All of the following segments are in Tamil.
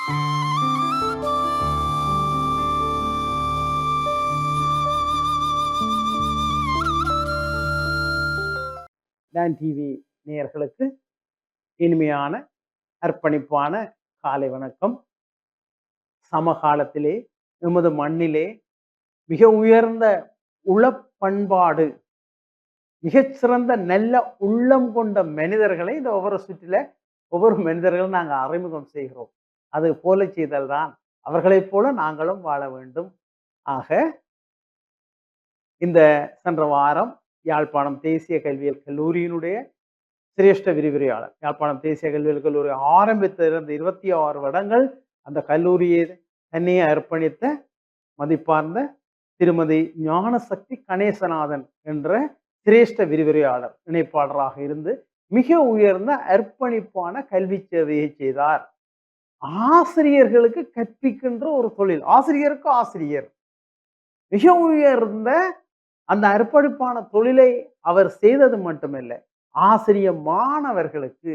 டான் டிவி நேயர்களுக்கு இனிமையான அர்ப்பணிப்பான காலை வணக்கம். சமகாலத்திலே எமது மண்ணிலே மிக உயர்ந்த உளப்பண்பாடு, மிகச்சிறந்த நல்ல உள்ளம் கொண்ட மனிதர்களை இந்த ஒவ்வொரு சுற்றில ஒவ்வொரு மனிதர்களும் நாங்கள் அறிமுகம் செய்கிறோம். அது போல செய்தல் தான் அவர்களைப் போல நாங்களும் வாழ வேண்டும். ஆக இந்த சென்ற வாரம் யாழ்ப்பாணம் தேசிய கல்வியியல் கல்லூரியினுடைய சிரேஷ்ட விரிவுரையாளர், யாழ்ப்பாணம் தேசிய கல்வியியல் கல்லூரி ஆரம்பித்திருந்த 26 வருடங்கள் அந்த கல்லூரியை தன்னையே அர்ப்பணித்த மதிப்பார்ந்த திருமதி ஞானசக்தி கணேசநாதன் என்ற சிரேஷ்ட விரிவுரையாளர் இணைப்பாளராக இருந்து மிக உயர்ந்த அர்ப்பணிப்பான கல்வி சேவையை செய்தார். ஆசிரியர்களுக்கு கற்பிக்கின்ற ஒரு தொழில், ஆசிரியருக்கு ஆசிரியர் மிக உயர்ந்த அந்த அர்ப்பணிப்பான தொழிலை அவர் செய்தது மட்டுமல்ல, ஆசிரிய மாணவர்களுக்கு,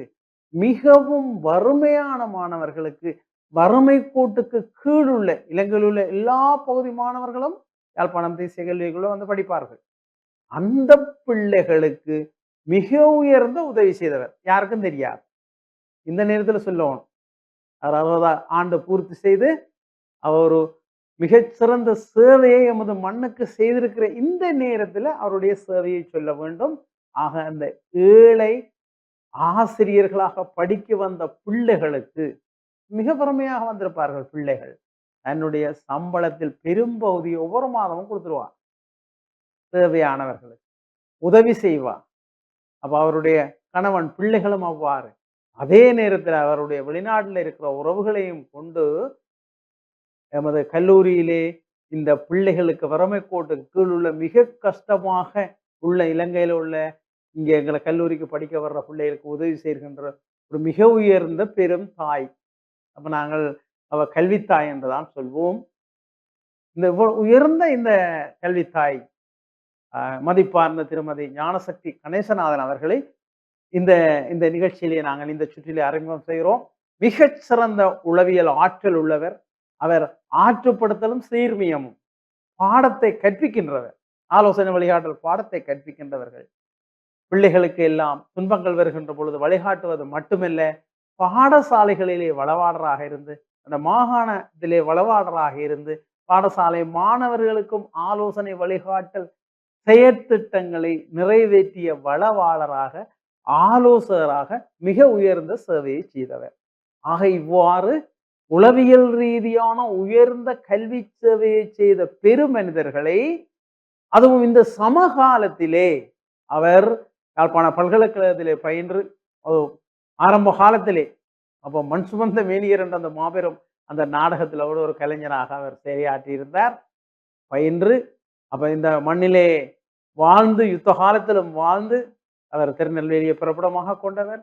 மிகவும் வறுமையான மாணவர்களுக்கு, வறுமை கோட்டுக்கு கீழுள்ள இலங்கையில் உள்ள எல்லா பகுதி மாணவர்களும் யாழ்ப்பாணம் தேசிய கல்விக்குள்ள வந்து படிப்பார்கள். அந்த பிள்ளைகளுக்கு மிக உயர்ந்த உதவி செய்தவர். யாருக்கும் தெரியாது. இந்த நேரத்தில் சொல்லணும், அவர் 60 ஆண்டு பூர்த்தி செய்து அவர் ஒரு மிகச்சிறந்த சேவையை எமது மண்ணுக்கு செய்திருக்கிற இந்த நேரத்தில் அவருடைய சேவையை சொல்ல வேண்டும். ஆக அந்த ஏழை ஆசிரியர்களாக படிக்க வந்த பிள்ளைகளுக்கு, மிக பெருமையாக வந்திருப்பார்கள் பிள்ளைகள், தன்னுடைய சம்பளத்தில் பெரும்பகுதியை ஒவ்வொரு மாதமும் கொடுத்துருவார். தேவையானவர்களுக்கு உதவி செய்வார். அப்ப அவருடைய கணவன் பிள்ளைகளும் அவ்வாறு. அதே நேரத்தில் அவருடைய வெளிநாட்டில் இருக்கிற உறவுகளையும் கொண்டு எமது கல்லூரியிலே இந்த பிள்ளைகளுக்கு வறுமை கோட்டுக்கு கீழ் உள்ள மிக கஷ்டமாக உள்ள இலங்கையில் உள்ள இங்கே எங்களை கல்லூரிக்கு படிக்க வர்ற பிள்ளைகளுக்கு உதவி செய்கின்ற ஒரு மிக உயர்ந்த பெரும் தாய். அப்ப நாங்கள் அவ கல்வித்தாய் என்றுதான் சொல்வோம். இந்த உயர்ந்த இந்த கல்வித்தாய் மதிப்பார்ந்த திருமதி ஞானசக்தி கணேசநாதன் அவர்களை இந்த இந்த நிகழ்ச்சியிலே நாங்கள் இந்த சுற்றிலே அறிமுகம் செய்கிறோம். மிகச்சிறந்த உளவியல் ஆற்றல் உள்ளவர். அவர் ஆற்றுப்படுத்தலும் சீர்மியமும் பாடத்தை கற்பிக்கின்றவர், ஆலோசனை வழிகாட்டல் பாடத்தை கற்பிக்கின்றவர்கள். பிள்ளைகளுக்கு எல்லாம் துன்பங்கள் வருகின்ற பொழுது வழிகாட்டுவது மட்டுமல்ல, பாடசாலைகளிலே வளவாளராக இருந்து, அந்த மாகாணத்திலே வளவாளராக இருந்து பாடசாலை மாணவர்களுக்கும் ஆலோசனை வழிகாட்டல் செயற்திட்டங்களை நிறைவேற்றிய வளவாளராக, ஆலோசகராக மிக உயர்ந்த சேவையை செய்தவர். ஆக இவ்வாறு உளவியல் ரீதியான உயர்ந்த கல்வி சேவையை செய்த பெருமனிதர்களை, அதுவும் இந்த சமகாலத்திலே அவர் யாழ்ப்பாண பல்கலைக்கழகத்திலே பயின்று ஆரம்ப காலத்திலே, அப்போ மண் சுமந்த மேனியர் என்ற அந்த மாபெரும் அந்த நாடகத்தில் கூட ஒரு கலைஞராக அவர் செயலாற்றியிருந்தார். பயின்று அப்ப இந்த மண்ணிலே வாழ்ந்து, யுத்த காலத்திலும் வாழ்ந்து, அவர் திருநெல்வேலியை பிறப்பிடமாக கொண்டவர்.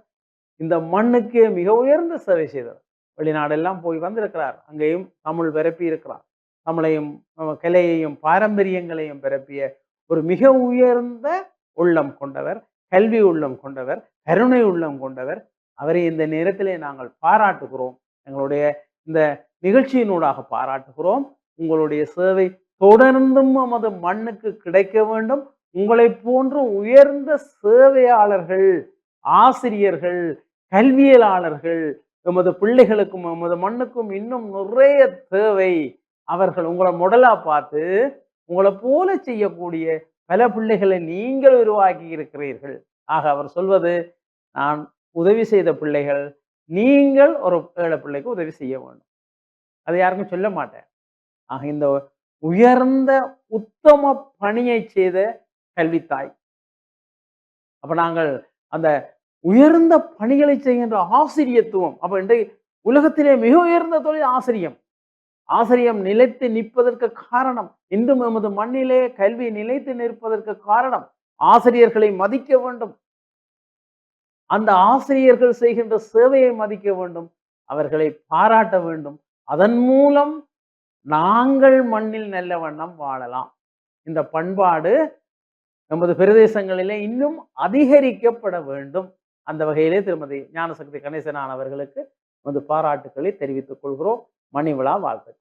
இந்த மண்ணுக்கு மிக உயர்ந்த சேவை செய்தவர். வெளிநாடெல்லாம் போய் வந்திருக்கிறார். அங்கேயும் தமிழ் பரப்பி இருக்கிறார். தமிழையும் கலையையும் பாரம்பரியங்களையும் பரப்பிய ஒரு மிக உயர்ந்த உள்ளம் கொண்டவர், கல்வி உள்ளம் கொண்டவர், கருணை உள்ளம் கொண்டவர். அவரை இந்த நேரத்திலே நாங்கள் பாராட்டுகிறோம். எங்களுடைய இந்த நிகழ்ச்சியினூடாக பாராட்டுகிறோம். உங்களுடைய சேவை தொடர்ந்தும் நமது மண்ணுக்கு கிடைக்க வேண்டும். உங்களை போன்ற உயர்ந்த சேவையாளர்கள், ஆசிரியர்கள், கல்வியலாளர்கள் எமது பிள்ளைகளுக்கும் எமது மண்ணுக்கும் இன்னும் நிறைய தேவை. அவர்கள் உங்களை முடலா பார்த்து உங்களை போல செய்யக்கூடிய பல பிள்ளைகளை நீங்கள் உருவாக்கி இருக்கிறீர்கள். ஆக அவர் சொல்வது, நான் உதவி செய்த பிள்ளைகள், நீங்கள் ஒரு ஏழை பிள்ளைக்கு உதவி செய்ய வேண்டும். அதை யாருக்கும் சொல்ல மாட்டேன். ஆக இந்த உயர்ந்த உத்தம பணியை செய்த கல்வித்தாய். அப்ப நாங்கள் அந்த உயர்ந்த பணிகளை செய்கின்ற ஆசிரியத்துவம், அப்ப இன்றைய உலகத்திலே மிக உயர்ந்த தொழில் ஆசிரியம். ஆசிரியம் நிலைத்து நிற்பதற்கு காரணம், இன்றும் எமது மண்ணிலே கல்வி நிலைத்து நிற்பதற்கு காரணம், ஆசிரியர்களை மதிக்க வேண்டும். அந்த ஆசிரியர்கள் செய்கின்ற சேவையை மதிக்க வேண்டும், அவர்களை பாராட்ட வேண்டும். அதன் மூலம் நாங்கள் மண்ணில் நல்ல வண்ணம் வாழலாம். இந்த பண்பாடு நமது பிரதேசங்களிலே இன்னும் அதிகரிக்கப்பட வேண்டும். அந்த வகையிலே திருமதி ஞானசக்தி கணேசனான் அவர்களுக்கு நமது பாராட்டுக்களை தெரிவித்துக் கொள்கிறோம். மணி விழா வாழ்த்துக்கள்.